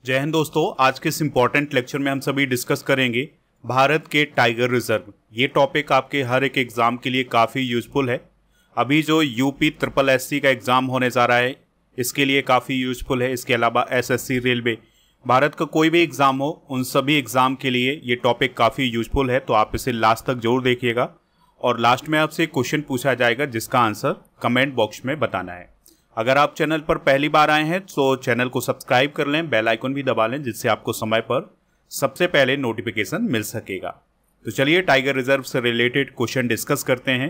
जय हिंद दोस्तों। आज के इस इम्पॉर्टेंट लेक्चर में हम सभी डिस्कस करेंगे भारत के टाइगर रिजर्व। ये टॉपिक आपके हर एक एग्ज़ाम के लिए काफ़ी यूजफुल है। अभी जो यूपी SSC का एग्ज़ाम होने जा रहा है इसके लिए काफ़ी यूजफुल है। इसके अलावा SSC, रेलवे, भारत का कोई भी एग्ज़ाम हो उन सभी एग्ज़ाम के लिए ये टॉपिक काफ़ी यूजफुल है। तो आप इसे लास्ट तक जरूर देखिएगा और लास्ट में आपसे क्वेश्चन पूछा जाएगा जिसका आंसर कमेंट बॉक्स में बताना है। अगर आप चैनल पर पहली बार आए हैं तो चैनल को सब्सक्राइब कर लें, बेल आइकन भी दबा लें जिससे आपको समय पर सबसे पहले नोटिफिकेशन मिल सकेगा। तो चलिए टाइगर रिजर्व से रिलेटेड क्वेश्चन डिस्कस करते हैं।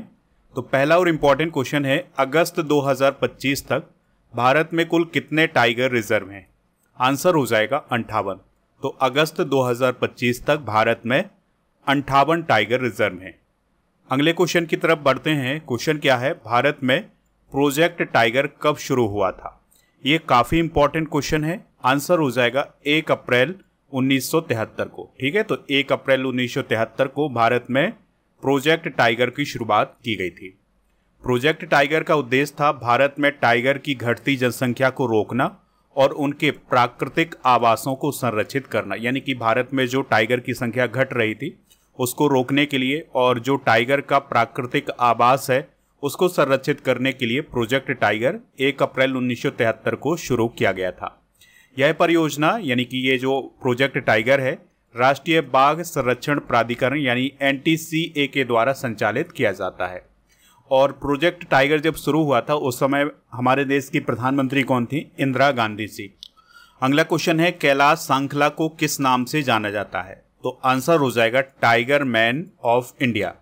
तो पहला और इम्पॉर्टेंट क्वेश्चन है, अगस्त 2025 तक भारत में कुल कितने टाइगर रिजर्व हैं? आंसर हो जाएगा 58। तो अगस्त 2025 तक भारत में 58 टाइगर रिजर्व हैं। अगले क्वेश्चन की तरफ बढ़ते हैं। क्वेश्चन क्या है, भारत में प्रोजेक्ट टाइगर कब शुरू हुआ था? ये काफ़ी इंपॉर्टेंट क्वेश्चन है। आंसर हो जाएगा 1 अप्रैल 1973 को। ठीक है, तो 1 अप्रैल 1973 को भारत में प्रोजेक्ट टाइगर की शुरुआत की गई थी। प्रोजेक्ट टाइगर का उद्देश्य था भारत में टाइगर की घटती जनसंख्या को रोकना और उनके प्राकृतिक आवासों को संरक्षित करना। यानी कि भारत में जो टाइगर की संख्या घट रही थी उसको रोकने के लिए और जो टाइगर का प्राकृतिक आवास है उसको संरक्षित करने के लिए प्रोजेक्ट टाइगर 1 अप्रैल 1973 को शुरू किया गया था। यह परियोजना यानी कि ये जो प्रोजेक्ट टाइगर है राष्ट्रीय बाघ संरक्षण प्राधिकरण यानी NTCA के द्वारा संचालित किया जाता है। और प्रोजेक्ट टाइगर जब शुरू हुआ था उस समय हमारे देश की प्रधानमंत्री कौन थी? इंदिरा गांधी जी। अगला क्वेश्चन है, कैलाश सांखला को किस नाम से जाना जाता है? तो आंसर हो जाएगा टाइगर मैन ऑफ इंडिया।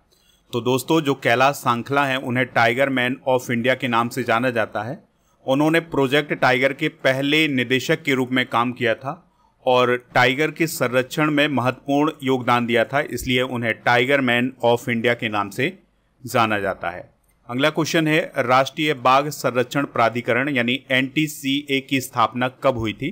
तो दोस्तों जो कैलाश सांखला हैं उन्हें टाइगर मैन ऑफ इंडिया के नाम से जाना जाता है। उन्होंने प्रोजेक्ट टाइगर के पहले निदेशक के रूप में काम किया था और टाइगर के संरक्षण में महत्वपूर्ण योगदान दिया था, इसलिए उन्हें टाइगर मैन ऑफ इंडिया के नाम से जाना जाता है। अगला क्वेश्चन है, राष्ट्रीय बाघ संरक्षण प्राधिकरण यानी NTCA की स्थापना कब हुई थी?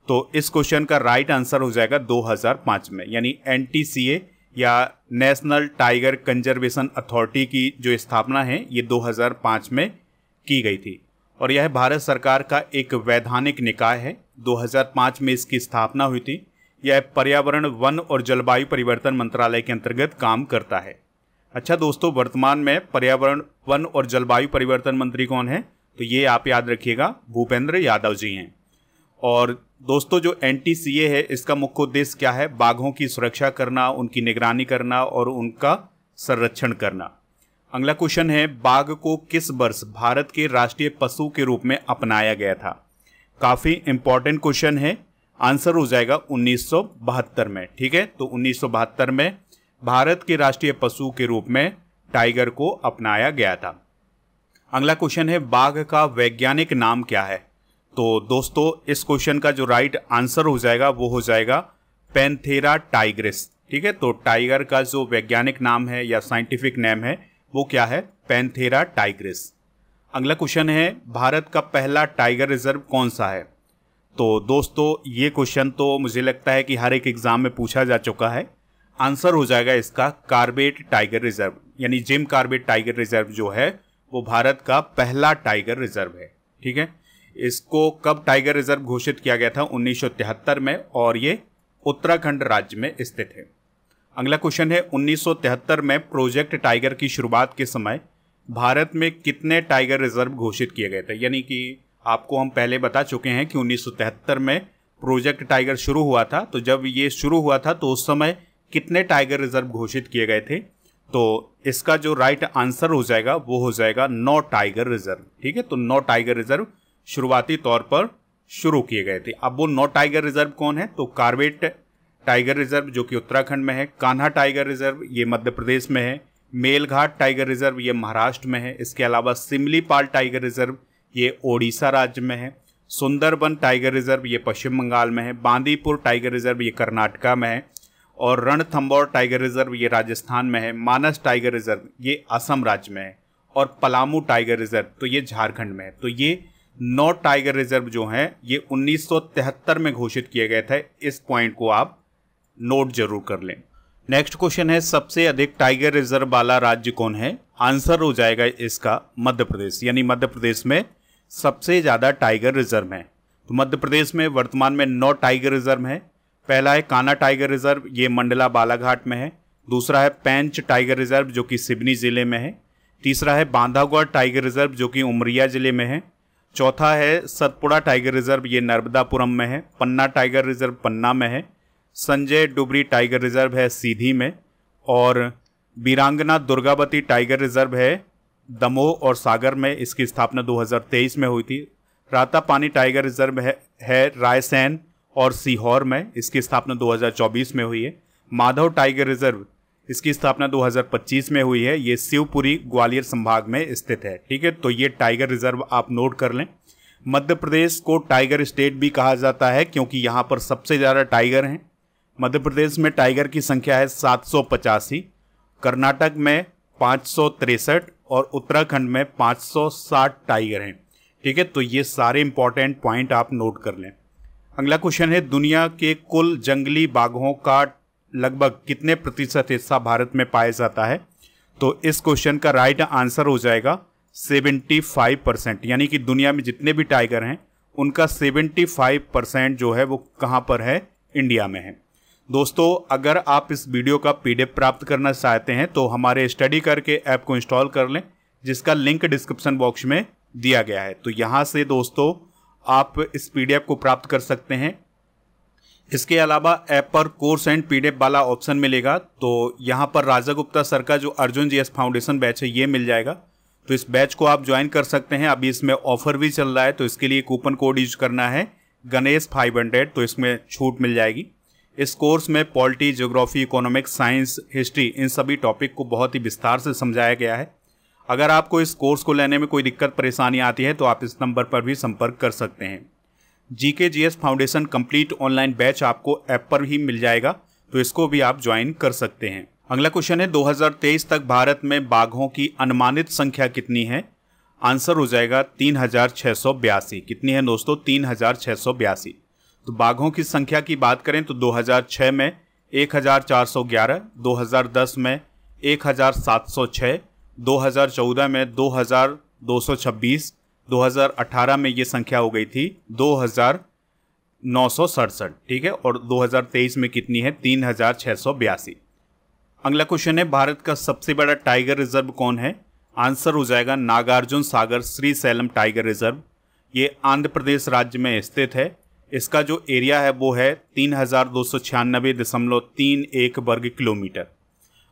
तो इस क्वेश्चन का राइट आंसर हो जाएगा 2005 में। यानी NTCA या नेशनल टाइगर कंजर्वेशन अथॉरिटी की जो स्थापना है ये 2005 में की गई थी और यह भारत सरकार का एक वैधानिक निकाय है। 2005 में इसकी स्थापना हुई थी। यह पर्यावरण, वन और जलवायु परिवर्तन मंत्रालय के अंतर्गत काम करता है। अच्छा दोस्तों, वर्तमान में पर्यावरण, वन और जलवायु परिवर्तन मंत्री कौन है? तो ये आप याद रखिएगा, भूपेंद्र यादव जी हैं। और दोस्तों जो NTCA है इसका मुख्य उद्देश्य क्या है? बाघों की सुरक्षा करना, उनकी निगरानी करना और उनका संरक्षण करना। अगला क्वेश्चन है, बाघ को किस वर्ष भारत के राष्ट्रीय पशु के रूप में अपनाया गया था? काफ़ी इंपॉर्टेंट क्वेश्चन है। आंसर हो जाएगा 1972 में। ठीक है, तो 1972 में भारत के राष्ट्रीय पशु के रूप में टाइगर को अपनाया गया था। अगला क्वेश्चन है, बाघ का वैज्ञानिक नाम क्या है? तो दोस्तों इस क्वेश्चन का जो राइट आंसर हो जाएगा वो हो जाएगा पैंथेरा टाइग्रिस। ठीक है, तो टाइगर का जो वैज्ञानिक नाम है या साइंटिफिक नेम है वो क्या है? Panthera Tigris. अगला क्वेश्चन है, भारत का पहला टाइगर रिजर्व कौन सा है? तो दोस्तों ये क्वेश्चन तो मुझे लगता है कि हर एक एग्जाम में पूछा जा चुका है। आंसर हो जाएगा इसका कॉर्बेट टाइगर रिजर्व यानी जिम कॉर्बेट टाइगर रिजर्व जो है वो भारत का पहला टाइगर रिजर्व है। ठीक है, इसको कब टाइगर रिजर्व घोषित किया गया था? 1973 में और ये उत्तराखंड राज्य में स्थित है। अगला क्वेश्चन है, 1973 में प्रोजेक्ट टाइगर की शुरुआत के समय भारत में कितने टाइगर रिजर्व घोषित किए गए थे? यानी कि आपको हम पहले बता चुके हैं कि 1973 में प्रोजेक्ट टाइगर शुरू हुआ था। तो जब ये शुरू हुआ था तो उस समय कितने टाइगर रिजर्व घोषित किए गए थे? तो इसका जो राइट आंसर हो जाएगा वो हो जाएगा 9 टाइगर रिजर्व। ठीक है, तो 9 टाइगर रिजर्व शुरुआती तौर पर शुरू किए गए थे। अब वो 9 टाइगर रिजर्व कौन है? तो कॉर्बेट टाइगर रिजर्व जो कि उत्तराखंड में है, कान्हा टाइगर रिजर्व ये मध्य प्रदेश में है, मेलघाट टाइगर रिजर्व ये महाराष्ट्र में है, इसके अलावा सिमलीपाल टाइगर रिजर्व ये ओडिशा राज्य में है, सुंदरबन टाइगर रिजर्व ये पश्चिम बंगाल में है, बांदीपुर टाइगर रिजर्व ये कर्नाटका में है और रणथंबोर टाइगर रिजर्व ये राजस्थान में है, मानस टाइगर रिजर्व ये असम राज्य में है और पलामू टाइगर रिजर्व तो ये झारखंड में है। तो ये 9 टाइगर रिजर्व जो हैं ये 1973 में घोषित किए गए थे। इस पॉइंट को आप नोट जरूर कर लें। नेक्स्ट क्वेश्चन है, सबसे अधिक टाइगर रिजर्व वाला राज्य कौन है? आंसर हो जाएगा इसका मध्य प्रदेश। यानी मध्य प्रदेश में सबसे ज़्यादा टाइगर रिजर्व हैं। तो मध्य प्रदेश में वर्तमान में 9 टाइगर रिजर्व हैं। पहला है कान्हा टाइगर रिजर्व, ये मंडला बालाघाट में है। दूसरा है पेंच टाइगर रिजर्व जो कि सिवनी जिले में है। तीसरा है बांधवगढ़ टाइगर रिजर्व जो कि उमरिया जिले में है। चौथा है सतपुड़ा टाइगर रिजर्व, ये नर्मदापुरम में है। पन्ना टाइगर रिजर्व पन्ना में है। संजय डुबरी टाइगर रिजर्व है सीधी में। और वीरांगना दुर्गावती टाइगर रिजर्व है दमोह और सागर में, इसकी स्थापना 2023 में हुई थी। रातापानी टाइगर रिजर्व है रायसेन और सीहोर में, इसकी स्थापना 2024 में हुई है। माधव टाइगर रिजर्व, इसकी स्थापना 2025 में हुई है। ये शिवपुरी ग्वालियर संभाग में स्थित है। ठीक है, तो ये टाइगर रिजर्व आप नोट कर लें। मध्य प्रदेश को टाइगर स्टेट भी कहा जाता है क्योंकि यहाँ पर सबसे ज़्यादा टाइगर हैं। मध्य प्रदेश में टाइगर की संख्या है 785, कर्नाटक में 563 और उत्तराखंड में 560 टाइगर हैं। ठीक है, तो ये सारे इंपॉर्टेंट पॉइंट आप नोट कर लें। अगला क्वेश्चन है, दुनिया के कुल जंगली बाघों का लगभग कितने प्रतिशत हिस्सा भारत में पाया जाता है? तो इस क्वेश्चन का राइट आंसर हो जाएगा 75%, यानी कि दुनिया में जितने भी टाइगर हैं उनका 75% जो है वो कहाँ पर है? इंडिया में है। दोस्तों, अगर आप इस वीडियो का PDF प्राप्त करना चाहते हैं तो हमारे स्टडी करके ऐप को इंस्टॉल कर लें, जिसका लिंक डिस्क्रिप्शन बॉक्स में दिया गया है। तो यहाँ से दोस्तों आप इस PDF को प्राप्त कर सकते हैं। इसके अलावा ऐप पर कोर्स एंड PDF वाला ऑप्शन मिलेगा, तो यहाँ पर राजा गुप्ता सर का जो अर्जुन GS फाउंडेशन बैच है ये मिल जाएगा। तो इस बैच को आप ज्वाइन कर सकते हैं। अभी इसमें ऑफर भी चल रहा है, तो इसके लिए कूपन कोड यूज करना है गणेश 500, तो इसमें छूट मिल जाएगी। इस कोर्स में polity, geography, economics, science, history, इन सभी टॉपिक को बहुत ही विस्तार से समझाया गया है। अगर आपको इस कोर्स को लेने में कोई दिक्कत परेशानी आती है तो आप इस नंबर पर भी संपर्क कर सकते हैं। GK GS foundation complete online batch आपको ऐप पर ही मिल जाएगा, तो इसको भी आप ज्वाइन कर सकते हैं। अगला क्वेश्चन है, 2023 तक भारत में बाघों की अनुमानित संख्या कितनी है? आंसर हो जाएगा 3682। कितनी है दोस्तों? 3682। तो बाघों की संख्या की बात करें तो 2006 में 1411, 2010 में 1706, 2014 में 2226, 2018 में ये संख्या हो गई थी 2967। ठीक है, और 2023 में कितनी है? 3682। अगला क्वेश्चन है, भारत का सबसे बड़ा टाइगर रिजर्व कौन है? आंसर हो जाएगा Nagarjuna Sagar Shri slam tiger reserve. ये आंध्र प्रदेश राज्य में स्थित है। इसका जो एरिया है वो है 3296.31 वर्ग किलोमीटर।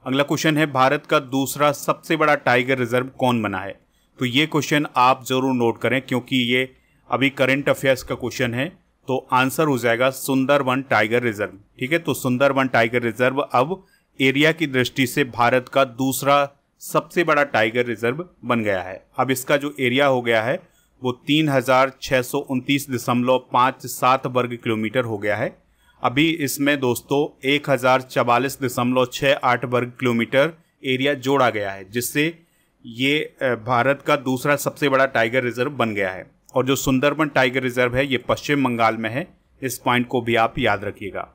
अगला क्वेश्चन है, भारत का दूसरा सबसे बड़ा टाइगर रिजर्व कौन बना है? तो ये क्वेश्चन आप जरूर नोट करें क्योंकि ये अभी करंट अफेयर्स का क्वेश्चन है। तो आंसर हो जाएगा सुंदरवन टाइगर रिजर्व। ठीक है, तो सुंदरवन टाइगर रिजर्व अब एरिया की दृष्टि से भारत का दूसरा सबसे बड़ा टाइगर रिजर्व बन गया है। अब इसका जो एरिया हो गया है वो 3629.57 वर्ग किलोमीटर हो गया है। अभी इसमें दोस्तों 1044.68 वर्ग किलोमीटर एरिया जोड़ा गया है, जिससे ये भारत का दूसरा सबसे बड़ा टाइगर रिजर्व बन गया है। और जो सुंदरबन टाइगर रिजर्व है ये पश्चिम बंगाल में है। इस पॉइंट को भी आप याद रखिएगा।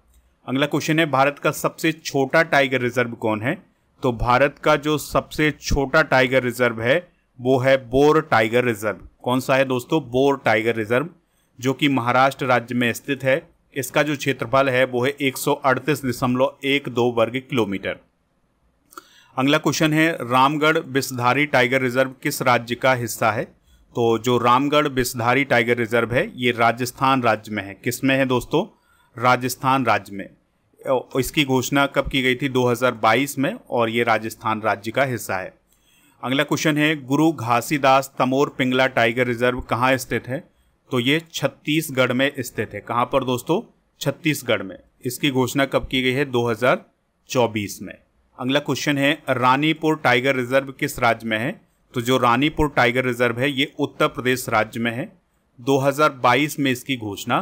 अगला क्वेश्चन है, भारत का सबसे छोटा टाइगर रिजर्व कौन है? तो भारत का जो सबसे छोटा टाइगर रिजर्व है वो है बोर टाइगर रिजर्व। कौन सा है दोस्तों? बोर टाइगर रिजर्व, जो कि महाराष्ट्र राज्य में स्थित है। इसका जो क्षेत्रफल है वो है 138.12 वर्ग किलोमीटर। अगला क्वेश्चन है, रामगढ़ विषधारी टाइगर रिजर्व किस राज्य का हिस्सा है? तो जो रामगढ़ विषधारी टाइगर रिजर्व है ये राजस्थान राज्य में है। किस में है दोस्तों? राजस्थान राज्य में। इसकी घोषणा कब की गई थी? 2022 में, और ये राजस्थान राज्य का हिस्सा है। अगला क्वेश्चन है, गुरु घासीदास तमोर पिंगला टाइगर रिजर्व कहाँ स्थित है? तो ये छत्तीसगढ़ में स्थित है। कहाँ पर दोस्तों? छत्तीसगढ़ में। इसकी घोषणा कब की गई है? 2024 में। अगला क्वेश्चन है, रानीपुर टाइगर रिजर्व किस राज्य में है? तो जो रानीपुर टाइगर रिजर्व है ये उत्तर प्रदेश राज्य में है। 2022 में इसकी घोषणा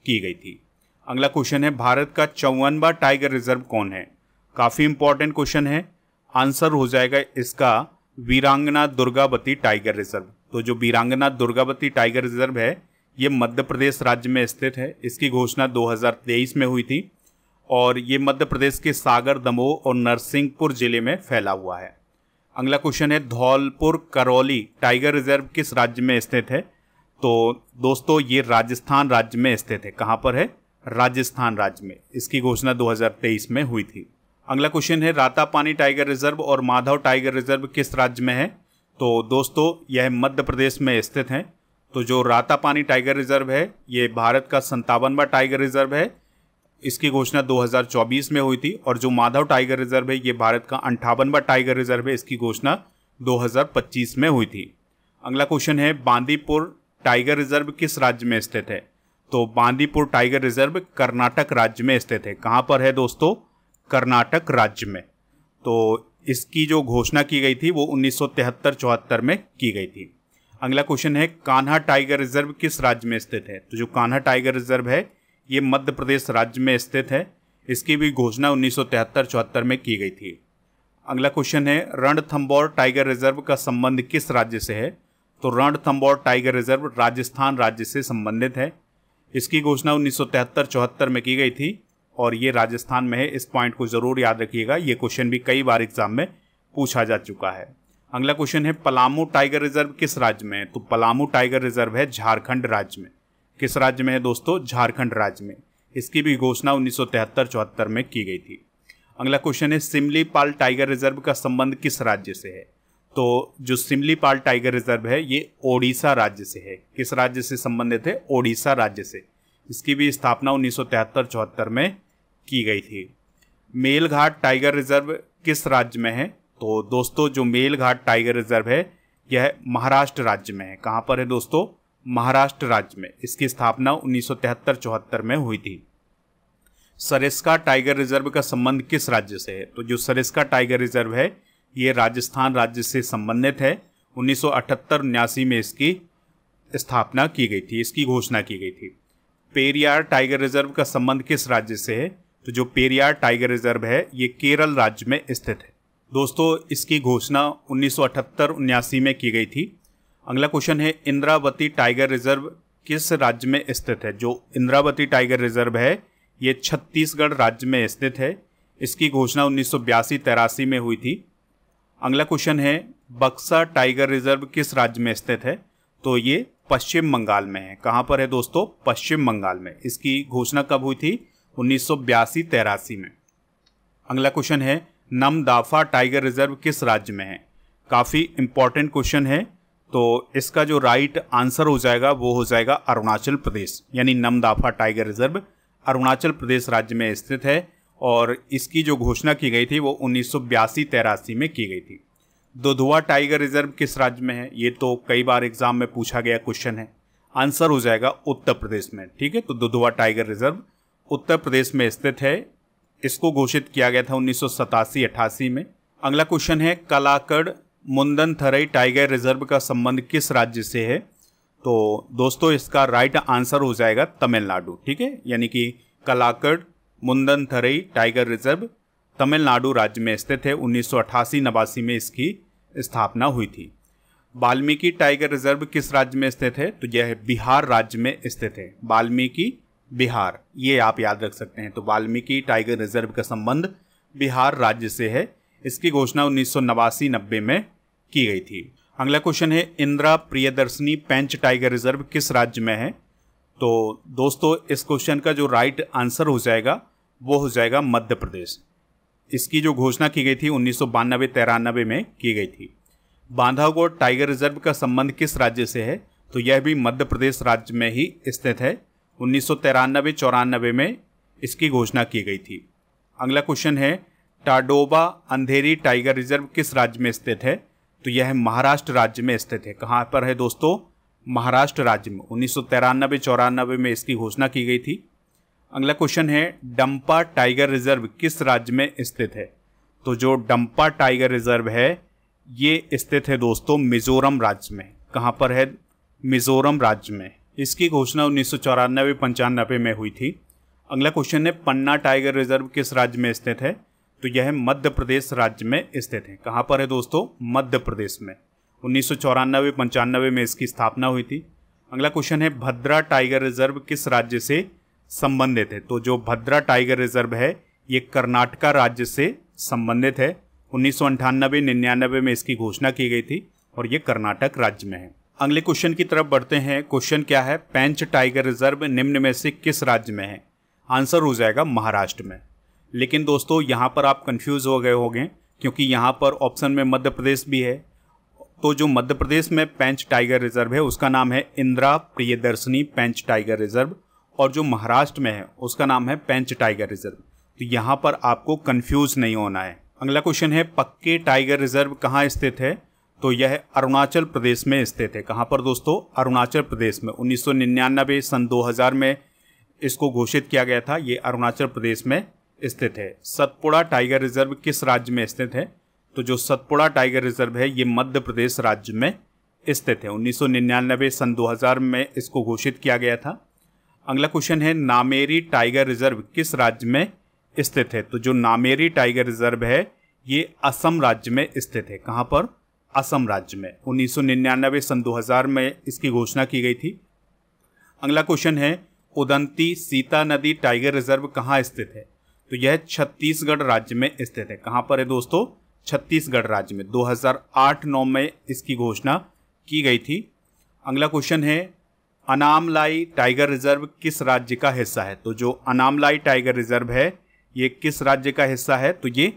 की गई थी। अगला क्वेश्चन है, भारत का 54वां टाइगर रिजर्व कौन है? काफ़ी इंपॉर्टेंट क्वेश्चन है। आंसर हो जाएगा इसका वीरांगना दुर्गावती टाइगर रिजर्व। तो जो वीरांगना दुर्गावती टाइगर रिजर्व है ये मध्य प्रदेश राज्य में स्थित है। इसकी घोषणा 2023 में हुई थी और ये मध्य प्रदेश के सागर, दमोह और नरसिंहपुर जिले में फैला हुआ है। अगला क्वेश्चन है, धौलपुर करौली टाइगर रिजर्व किस राज्य में स्थित है? तो दोस्तों ये राजस्थान राज्य में स्थित है। कहाँ पर है? राजस्थान राज्य में। इसकी घोषणा 2023 में हुई थी। अगला क्वेश्चन है, रातापानी टाइगर रिजर्व और माधव टाइगर रिजर्व किस राज्य में है? तो दोस्तों यह मध्य प्रदेश में स्थित है। तो जो रातापानी टाइगर रिजर्व है ये भारत का 57वां टाइगर रिजर्व है। इसकी घोषणा 2024 में हुई थी। और जो माधव टाइगर रिजर्व है ये भारत का 58वां टाइगर रिजर्व है। इसकी घोषणा 2025 में हुई थी। अगला क्वेश्चन है, बांदीपुर टाइगर रिजर्व किस राज्य में स्थित है? तो बांदीपुर टाइगर रिजर्व कर्नाटक राज्य में स्थित है। कहाँ पर है दोस्तों? कर्नाटक राज्य में। तो इसकी जो घोषणा की गई थी वो 1973-74 में की गई थी। अगला क्वेश्चन है, कान्हा टाइगर रिजर्व किस राज्य में स्थित है? तो जो कान्हा टाइगर रिजर्व है ये मध्य प्रदेश राज्य में स्थित है। इसकी भी घोषणा 1973-74 में की गई थी। अगला क्वेश्चन है, रणथंभौर टाइगर रिजर्व का संबंध किस राज्य से है? तो रणथंभौर टाइगर रिजर्व राजस्थान राज्य से संबंधित है। इसकी घोषणा 1973-74 में की गई थी और ये राजस्थान में है। इस पॉइंट को जरूर याद रखिएगा, ये क्वेश्चन भी कई बार एग्जाम में पूछा जा चुका है। अगला क्वेश्चन है, पलामू टाइगर रिजर्व किस राज्य में है? तो पलामू टाइगर रिजर्व है झारखंड राज्य में। किस राज्य में है दोस्तों? झारखंड राज्य में। इसकी भी घोषणा 1973-74 में की गई थी। अगला क्वेश्चन है, सिमलीपाल टाइगर रिजर्व का संबंध किस राज्य से है? तो जो सिमलीपाल टाइगर रिजर्व है ये ओडिशा राज्य से है। किस राज्य से संबंधित है? ओडिशा राज्य से। इसकी भी स्थापना 1973-74 में की गई थी। मेलघाट टाइगर रिजर्व किस राज्य में है? तो दोस्तों जो मेलघाट टाइगर रिजर्व है यह महाराष्ट्र राज्य में है। कहाँ पर है दोस्तों? महाराष्ट्र राज्य में। इसकी स्थापना 1973-74 में हुई थी। सरिस्का टाइगर रिजर्व का संबंध किस राज्य से है? तो जो सरिस्का टाइगर रिजर्व है ये राजस्थान राज्य से संबंधित है। 1978-79 में इसकी स्थापना की गई थी, इसकी घोषणा की गई थी। पेरियार टाइगर रिजर्व का संबंध किस राज्य से है? तो जो पेरियार टाइगर रिजर्व है ये केरल राज्य में स्थित है। दोस्तों इसकी घोषणा 1978-79 में की गई थी। अगला क्वेश्चन है, इंद्रावती टाइगर रिजर्व किस राज्य में स्थित है? जो इंद्रावती टाइगर रिजर्व है ये छत्तीसगढ़ राज्य में स्थित है। इसकी घोषणा 1982-83 में हुई थी। अगला क्वेश्चन है, बक्सा टाइगर रिजर्व किस राज्य में स्थित है? तो ये पश्चिम बंगाल में है। कहाँ पर है दोस्तों? पश्चिम बंगाल में। इसकी घोषणा कब हुई थी? 1982-83 में। अगला क्वेश्चन है, नमदाफा टाइगर रिजर्व किस राज्य में है? काफ़ी इंपॉर्टेंट क्वेश्चन है। तो इसका जो राइट आंसर हो जाएगा वो हो जाएगा अरुणाचल प्रदेश। यानी नमदाफा टाइगर रिजर्व अरुणाचल प्रदेश राज्य में स्थित है और इसकी जो घोषणा की गई थी वो 1982-83 में की गई थी। दुधवा टाइगर रिजर्व किस राज्य में है? ये तो कई बार एग्जाम में पूछा गया क्वेश्चन है। आंसर हो जाएगा उत्तर प्रदेश में। ठीक है, तो दुधवा टाइगर रिजर्व उत्तर प्रदेश में स्थित है। इसको घोषित किया गया था 1987-88 में। अगला क्वेश्चन है, कलाकड़ मुंदनथरई टाइगर रिजर्व का संबंध किस राज्य से है? तो दोस्तों इसका राइट आंसर हो जाएगा तमिलनाडु। ठीक है, यानी कि कलाकड़ मुंदनथरई टाइगर रिजर्व तमिलनाडु राज्य में स्थित है। 1988-89 में इसकी स्थापना हुई थी। वाल्मीकि टाइगर रिजर्व किस राज्य में स्थित है? तो यह बिहार राज्य में स्थित है। वाल्मीकि बिहार, ये आप याद रख सकते हैं। तो वाल्मीकि टाइगर रिजर्व का संबंध बिहार राज्य से है। इसकी घोषणा 1989-90 में की गई थी। अगला क्वेश्चन है, इंदिरा प्रियदर्शनी पेंच टाइगर रिजर्व किस राज्य में है? तो दोस्तों इस क्वेश्चन का जो राइट आंसर हो जाएगा वो हो जाएगा मध्य प्रदेश। इसकी जो घोषणा की गई थी 1992-93 में की गई थी। बांधवगढ़ टाइगर रिजर्व का संबंध किस राज्य से है? तो यह भी मध्य प्रदेश राज्य में ही स्थित है। 1993-94 में इसकी घोषणा की गई थी। अगला क्वेश्चन है, टाडोबा अंधेरी टाइगर रिजर्व किस राज्य में स्थित है? तो यह महाराष्ट्र राज्य में स्थित है। कहाँ पर है दोस्तों? महाराष्ट्र राज्य में। 1993-94 में इसकी घोषणा की गई थी। अगला क्वेश्चन है, डंपा टाइगर रिजर्व किस राज्य में स्थित है? तो जो डंपा टाइगर रिजर्व है ये स्थित है दोस्तों मिजोरम राज्य में। कहाँ पर है? मिजोरम राज्य में। इसकी घोषणा 1994-95 में हुई थी। अगला क्वेश्चन है, पन्ना टाइगर रिजर्व किस राज्य में स्थित है? तो यह मध्य प्रदेश राज्य में स्थित है। कहाँ पर है दोस्तों? मध्य प्रदेश में। 1994-95 में इसकी स्थापना हुई थी। अगला क्वेश्चन है, भद्रा टाइगर रिजर्व किस राज्य से संबंधित है? तो जो भद्रा टाइगर रिजर्व है ये कर्नाटका राज्य से संबंधित है। 1998-99 में इसकी घोषणा की गई थी और ये कर्नाटक राज्य में है। अगले क्वेश्चन की तरफ बढ़ते हैं। क्वेश्चन क्या है, पेंच टाइगर रिजर्व निम्न में से किस राज्य में है? आंसर हो जाएगा महाराष्ट्र में। लेकिन दोस्तों यहाँ पर आप कंफ्यूज हो गए होंगे, क्योंकि यहाँ पर ऑप्शन में मध्य प्रदेश भी है। तो जो मध्य प्रदेश में पेंच टाइगर रिजर्व है उसका नाम है इंदिरा प्रियदर्शनी पेंच टाइगर रिजर्व, और जो महाराष्ट्र में है उसका नाम है पेंच टाइगर रिजर्व। तो यहाँ पर आपको कंफ्यूज नहीं होना है। अगला क्वेश्चन है, पक्के टाइगर रिजर्व कहाँ स्थित है? तो यह अरुणाचल प्रदेश में स्थित है। कहाँ पर दोस्तों? अरुणाचल प्रदेश में। 1999 सन 2000 में इसको घोषित किया गया था। ये अरुणाचल प्रदेश में स्थित है। सतपुड़ा टाइगर रिजर्व किस राज्य में स्थित है? तो जो सतपुड़ा टाइगर रिजर्व है ये मध्य प्रदेश राज्य में स्थित है। 1999 सन 2000 में इसको घोषित किया गया था। अगला क्वेश्चन है, नामेरी टाइगर रिजर्व किस राज्य में स्थित है? तो जो नामेरी टाइगर रिजर्व है ये असम राज्य में स्थित है। कहाँ पर? असम राज्य में। 1999 सन 2000 में इसकी घोषणा की गई थी। अगला क्वेश्चन है, उदंती सीता नदी टाइगर रिजर्व कहाँ स्थित है? तो यह छत्तीसगढ़ राज्य में स्थित है। कहाँ पर है दोस्तों? छत्तीसगढ़ राज्य में। 2008-9 में इसकी घोषणा की गई थी। अगला क्वेश्चन है, अनामलाई टाइगर रिजर्व किस राज्य का हिस्सा है? तो जो अनामलाई टाइगर रिजर्व है ये किस राज्य का हिस्सा है? तो ये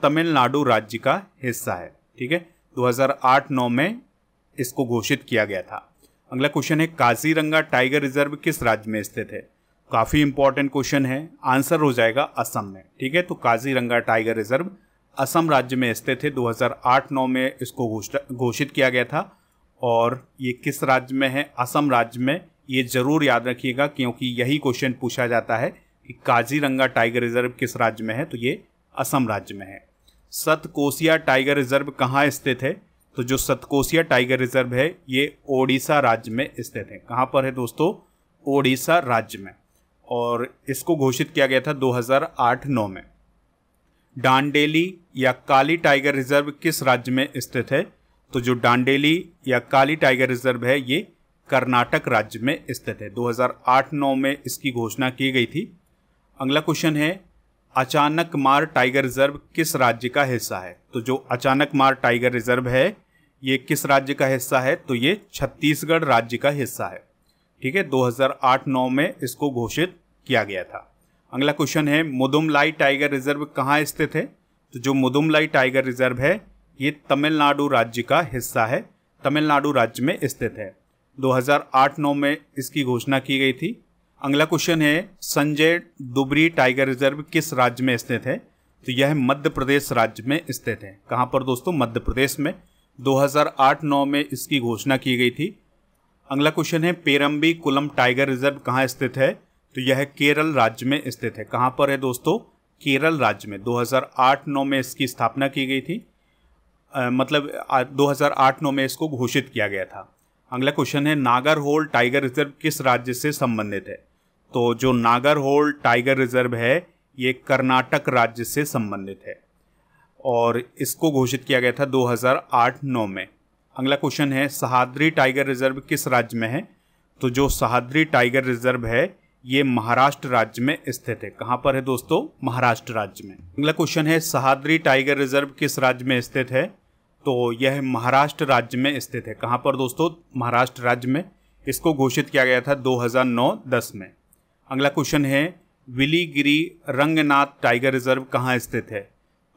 तमिलनाडु राज्य का हिस्सा है। ठीक है, 2008-9 में इसको घोषित किया गया था। अगला क्वेश्चन है, काजीरंगा टाइगर रिजर्व किस राज्य में स्थित है? काफ़ी इंपॉर्टेंट क्वेश्चन है। आंसर हो जाएगा असम में। ठीक है, तो काजीरंगा टाइगर रिजर्व असम राज्य में स्थित है। 2008-9 में इसको घोषित किया गया था। और ये किस राज्य में है? असम राज्य में। ये जरूर याद रखिएगा, क्योंकि यही क्वेश्चन पूछा जाता है कि काजीरंगा टाइगर रिजर्व किस राज्य में है? तो ये असम राज्य में है। सतकोसिया टाइगर रिजर्व कहाँ स्थित है? तो जो सतकोसिया टाइगर रिजर्व है ये ओडिशा राज्य में स्थित है। कहाँ पर है दोस्तों? ओडिशा राज्य में। और इसको घोषित किया गया था 2008-9 में। डांडेली या काली टाइगर रिजर्व किस राज्य में स्थित है? तो जो डांडेली या काली टाइगर रिजर्व है ये कर्नाटक राज्य में स्थित है। 2008-9 में इसकी घोषणा की गई थी। अगला क्वेश्चन है, अचानक मार टाइगर रिजर्व किस राज्य का हिस्सा है? तो जो अचानक मार टाइगर रिजर्व है ये किस राज्य का हिस्सा है? तो ये छत्तीसगढ़ राज्य का हिस्सा है। ठीक है, 2008-9 में इसको घोषित किया गया था। अगला क्वेश्चन है, मुदुमलाई टाइगर रिजर्व कहाँ स्थित है? तो जो मुदुमलाई टाइगर रिजर्व है ये तमिलनाडु राज्य का हिस्सा है। तमिलनाडु राज्य में स्थित है। 2008-9 में इसकी घोषणा की गई थी। अगला क्वेश्चन है, संजय डुबरी टाइगर रिजर्व किस राज्य में स्थित है? तो यह मध्य प्रदेश राज्य में स्थित है। कहाँ पर दोस्तों? मध्य प्रदेश में। 2008-9 में इसकी घोषणा की गई थी। अगला क्वेश्चन है, पेरम्बी कुलम टाइगर रिजर्व कहाँ स्थित है? तो यह केरल राज्य में स्थित है। कहाँ पर है दोस्तों? केरल राज्य में। 2008-9 में इसकी स्थापना की गई थी। 2008-9 में इसको घोषित किया गया था। अगला क्वेश्चन है, नागरहोल टाइगर रिजर्व किस राज्य से संबंधित है? तो जो नागरहोल टाइगर रिजर्व है ये कर्नाटक राज्य से संबंधित है और इसको घोषित किया गया था 2008-9 में। अगला क्वेश्चन है, सह्याद्री टाइगर रिजर्व किस राज्य में है? तो जो सह्याद्री टाइगर रिजर्व है ये महाराष्ट्र राज्य में स्थित है। कहाँ पर है दोस्तों? महाराष्ट्र राज्य में। अगला क्वेश्चन है, सह्याद्री टाइगर रिजर्व किस राज्य में स्थित है? तो यह महाराष्ट्र राज्य में स्थित है। कहाँ पर दोस्तों? महाराष्ट्र राज्य में। इसको घोषित किया गया था 2009-10 में। अगला क्वेश्चन है, विलीगिरी रंगनाथ टाइगर रिजर्व कहाँ स्थित है?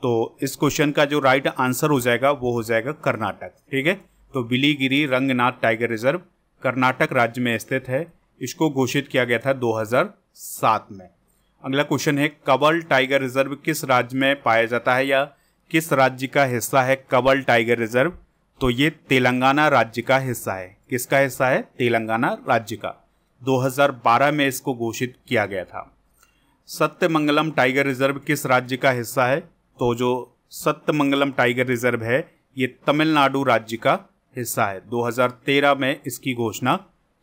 तो इस क्वेश्चन का जो राइट आंसर हो जाएगा वो हो जाएगा कर्नाटक। ठीक है, तो विलीगिरी रंगनाथ टाइगर रिजर्व कर्नाटक राज्य में स्थित है। इसको घोषित किया गया था 2007 में। अगला क्वेश्चन है, कवल टाइगर रिजर्व किस राज्य में पाया जाता है या किस राज्य का हिस्सा है कवल टाइगर रिजर्व? तो ये तेलंगाना राज्य का हिस्सा है। किसका हिस्सा है? तेलंगाना राज्य का। 2012 में इसको घोषित किया गया था। सत्यमंगलम टाइगर रिजर्व किस राज्य का हिस्सा है? तो जो सत्यमंगलम टाइगर रिजर्व है ये तमिलनाडु राज्य का हिस्सा है। 2013 में इसकी घोषणा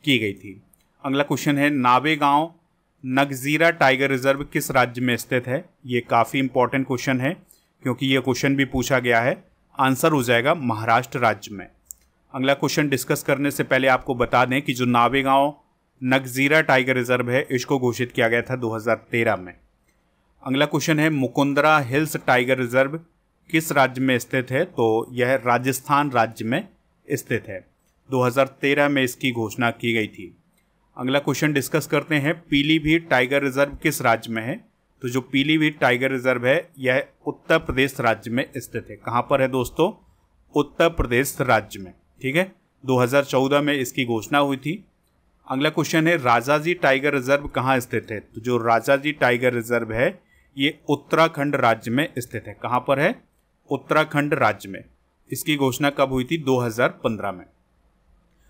की गई थी। अगला क्वेश्चन है, नावेगांव नगजीरा टाइगर रिजर्व किस राज्य में स्थित है? ये काफ़ी इंपॉर्टेंट क्वेश्चन है क्योंकि ये क्वेश्चन भी पूछा गया है। आंसर हो जाएगा महाराष्ट्र राज्य में। अगला क्वेश्चन डिस्कस करने से पहले आपको बता दें कि जो नावेगांव नगजीरा टाइगर रिजर्व है इसको घोषित किया गया था 2013 में। अगला क्वेश्चन है, मुकुंदरा हिल्स टाइगर रिजर्व किस राज्य में स्थित है? तो यह राजस्थान राज्य में स्थित है। 2013 में इसकी घोषणा की गई थी। अगला क्वेश्चन डिस्कस करते हैं, पीलीभीत टाइगर रिजर्व किस राज्य में है? तो जो पीलीभीत टाइगर रिजर्व है यह उत्तर प्रदेश राज्य में स्थित है। कहाँ पर है दोस्तों? उत्तर प्रदेश राज्य में। ठीक है, 2014 में इसकी घोषणा हुई थी। अगला क्वेश्चन है, राजाजी टाइगर रिजर्व कहाँ स्थित है? तो जो राजाजी टाइगर रिजर्व है ये उत्तराखंड राज्य में स्थित है। कहाँ पर है? उत्तराखंड राज्य में। इसकी घोषणा कब हुई थी? 2015 में।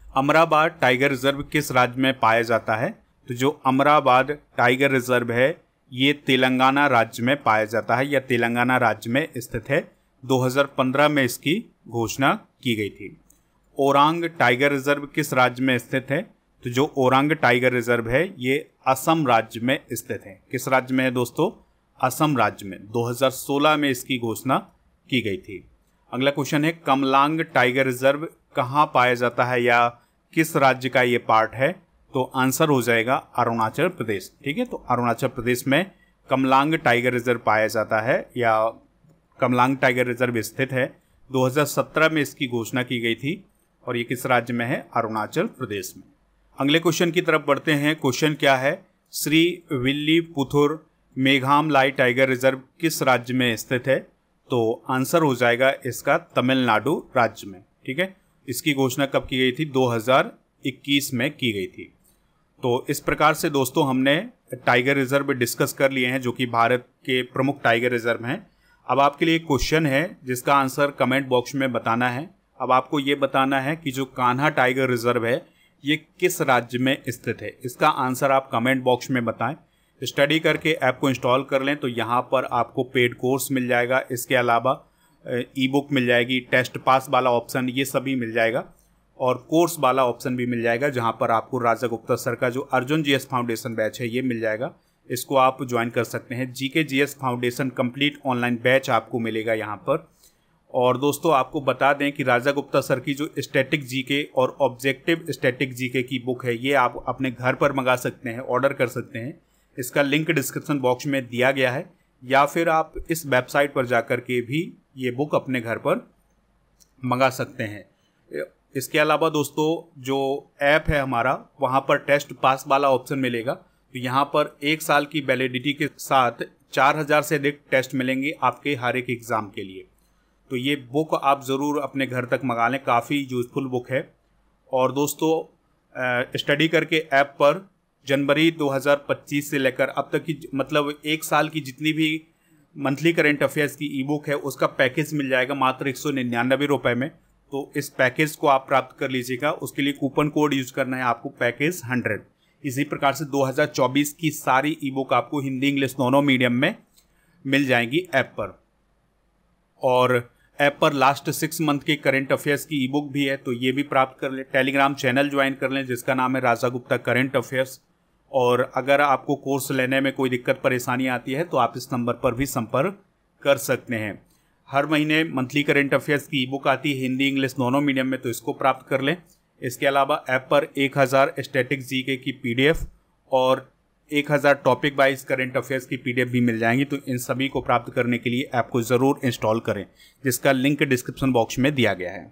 अमराबाद टाइगर रिजर्व किस राज्य में पाया जाता है? तो जो अमराबाद टाइगर रिजर्व है ये तेलंगाना राज्य में पाया जाता है या तेलंगाना राज्य में स्थित है। 2015 में इसकी घोषणा की गई थी। ओरांग टाइगर रिजर्व किस राज्य में स्थित है? तो जो ओरांग टाइगर रिजर्व है ये असम राज्य में स्थित है। किस राज्य में है दोस्तों? असम राज्य में। 2016 में इसकी घोषणा की गई थी। अगला क्वेश्चन है, कमलांग टाइगर रिजर्व कहाँ पाया जाता है या किस राज्य का ये पार्ट है? तो आंसर हो जाएगा अरुणाचल प्रदेश। ठीक है, तो अरुणाचल प्रदेश में कमलांग टाइगर रिजर्व पाया जाता है या कमलांग टाइगर रिजर्व स्थित है। 2017 में इसकी घोषणा की गई थी और ये किस राज्य में है? अरुणाचल प्रदेश में। अगले क्वेश्चन की तरफ बढ़ते हैं। क्वेश्चन क्या है, श्री विल्लीपुथुर मेघामलाई टाइगर रिजर्व किस राज्य में स्थित है? तो आंसर हो जाएगा इसका तमिलनाडु राज्य में। ठीक है, इसकी घोषणा कब की गई थी? 2021 में की गई थी। तो इस प्रकार से दोस्तों हमने टाइगर रिजर्व डिस्कस कर लिए हैं जो कि भारत के प्रमुख टाइगर रिजर्व हैं। अब आपके लिए एक क्वेश्चन है जिसका आंसर कमेंट बॉक्स में बताना है। अब आपको ये बताना है कि जो कान्हा टाइगर रिजर्व है ये किस राज्य में स्थित है। इसका आंसर आप कमेंट बॉक्स में बताएं। स्टडी करके ऐप को इंस्टॉल कर लें तो यहाँ पर आपको पेड कोर्स मिल जाएगा। इसके अलावा ई बुक मिल जाएगी, टेस्ट पास वाला ऑप्शन ये सभी मिल जाएगा और कोर्स वाला ऑप्शन भी मिल जाएगा जहाँ पर आपको राजा गुप्ता सर का जो अर्जुन जीएस फाउंडेशन बैच है ये मिल जाएगा। इसको आप ज्वाइन कर सकते हैं। GK GS foundation complete online batch आपको मिलेगा यहाँ पर। और दोस्तों आपको बता दें कि राजा गुप्ता सर की जो स्टैटिक जीके और ऑब्जेक्टिव स्टैटिक जीके की बुक है ये आप अपने घर पर मंगा सकते हैं, ऑर्डर कर सकते हैं। इसका लिंक डिस्क्रिप्शन बॉक्स में दिया गया है या फिर आप इस वेबसाइट पर जाकर के भी ये बुक अपने घर पर मंगा सकते हैं। इसके अलावा दोस्तों जो ऐप है हमारा वहाँ पर टेस्ट पास वाला ऑप्शन मिलेगा। तो यहाँ पर 1 साल की वैलिडिटी के साथ 4000 से अधिक टेस्ट मिलेंगे आपके हर एक एग्ज़ाम के लिए। तो ये बुक आप ज़रूर अपने घर तक मंगा लें, काफ़ी यूज़फुल बुक है। और दोस्तों स्टडी करके ऐप पर जनवरी 2025 से लेकर अब तक की मतलब 1 साल की जितनी भी मंथली करेंट अफेयर्स की ई बुक है उसका पैकेज मिल जाएगा मात्र 199 रुपये में। तो इस पैकेज को आप प्राप्त कर लीजिएगा। उसके लिए कूपन कोड यूज़ करना है आपको, पैकेज 100। इसी प्रकार से 2024 की सारी ई बुक आपको हिंदी इंग्लिश दोनों मीडियम में मिल जाएंगी ऐप पर। और ऐप पर लास्ट 6 मंथ के करेंट अफेयर्स की ई बुक भी है, तो ये भी प्राप्त कर लें। टेलीग्राम चैनल ज्वाइन कर लें जिसका नाम है राजा गुप्ता करेंट अफेयर्स। और अगर आपको कोर्स लेने में कोई दिक्कत परेशानी आती है तो आप इस नंबर पर भी संपर्क कर सकते हैं। हर महीने मंथली करेंट अफेयर्स की ई बुक आती है हिंदी इंग्लिश दोनों मीडियम में, तो इसको प्राप्त कर लें। इसके अलावा ऐप पर 1000 स्टैटिक जीके की पीडीएफ और 1000 टॉपिक वाइज करेंट अफेयर्स की पीडीएफ भी मिल जाएंगी। तो इन सभी को प्राप्त करने के लिए ऐप को ज़रूर इंस्टॉल करें जिसका लिंक डिस्क्रिप्शन बॉक्स में दिया गया है।